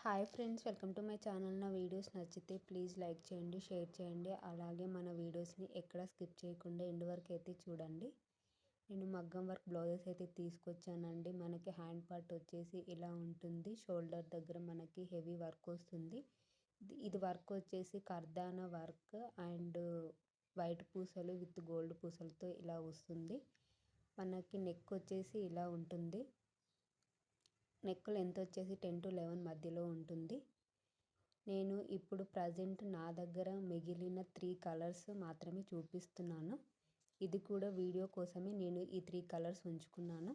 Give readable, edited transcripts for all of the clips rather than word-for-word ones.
Hi friends, welcome to my channel. నా videos నచ్చితే please like చేయండి, షేర్ చేయండి. అలాగే మన వీడియోస్ని ఎక్కడ స్కిప్ చేయకుండా ఎండ్ వరకు అయితే చూడండి. నేను మగ్గం వర్క్ బ్లౌజెస్ అయితే తీసుకొచ్చానండి. మనకి హ్యాండ్ పార్ట్ వచ్చేసి ఇలా ఉంటుంది. షోల్డర్ దగ్గర మనకి హెవీ వర్క్ వస్తుంది. ఇది వర్క్ వచ్చేసి కర్దానా వర్క్ అండ్ వైట్ పూసలు విత్ గోల్డ్ పూసలతో ఇలా వస్తుంది. మనకి నెక్ వచ్చేసి ఇలా ఉంటుంది. నెక్ లెంత్ వచ్చేసి 10 to 11 మధ్యలో ఉంటుంది. నేను ఇప్పుడు ప్రజెంట్ నా దగ్గర మిగిలిన 3 కలర్స్ మాత్రమే చూపిస్తున్నాను. ఇది కూడా వీడియో కోసమే నేను ఈ 3 కలర్స్ ఉంచుకున్నాను.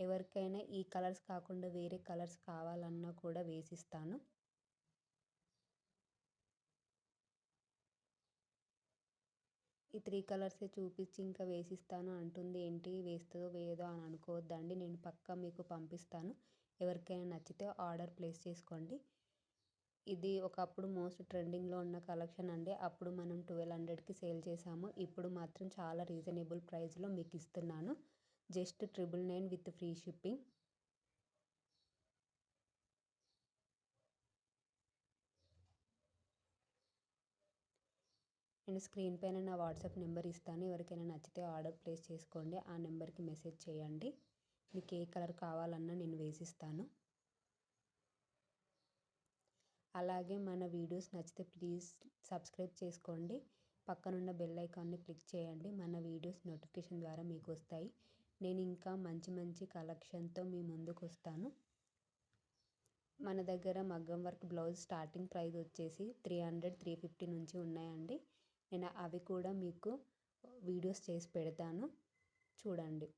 ఎవరికైనా ఈ కలర్స్ కాకుండా వేరే కలర్స్ కావాలన్నా కూడా వేసిస్తాను. ఈ 3 కలర్సే చూపించి ఇంకా వేసిస్తాను అంటుంది. ఏంటి వేస్తుందో వేయదో అని అనుకోవద్దండి. నేను పక్కా మీకు పంపిస్తాను. ఎవరికైనా నచ్చితే ఆర్డర్ ప్లేస్ చేసుకోండి. ఇది ఒకప్పుడు మోస్ట్ ట్రెండింగ్లో ఉన్న కలెక్షన్ అండి. అప్పుడు మనం 1200కి సేల్ చేసాము. ఇప్పుడు మాత్రం చాలా రీజనబుల్ ప్రైస్లో మీకు ఇస్తున్నాను. Just 999 with free shipping. నేను స్క్రీన్ పైన నా వాట్సాప్ నెంబర్ ఇస్తాను. ఎవరికైనా నచ్చితే ఆర్డర్ ప్లేస్ చేసుకోండి. ఆ నెంబర్కి మెసేజ్ చేయండి. మీకు ఏ కలర్ కావాలన్నా నేను వేసిస్తాను. అలాగే మన వీడియోస్ నచ్చితే ప్లీజ్ సబ్స్క్రైబ్ చేసుకోండి. పక్కనున్న బెల్ ఐకాన్ని క్లిక్ చేయండి. మన వీడియోస్ నోటిఫికేషన్ ద్వారా మీకు వస్తాయి. నేను ఇంకా మంచి మంచి కలెక్షన్తో మీ ముందుకు వస్తాను. మన దగ్గర మగ్గం వర్క్ బ్లౌజ్ స్టార్టింగ్ ప్రైస్ వచ్చేసి 300, 350 నుంచి ఉన్నాయండి. నేను అవి కూడా మీకు వీడియోస్ చేసి పెడతాను, చూడండి.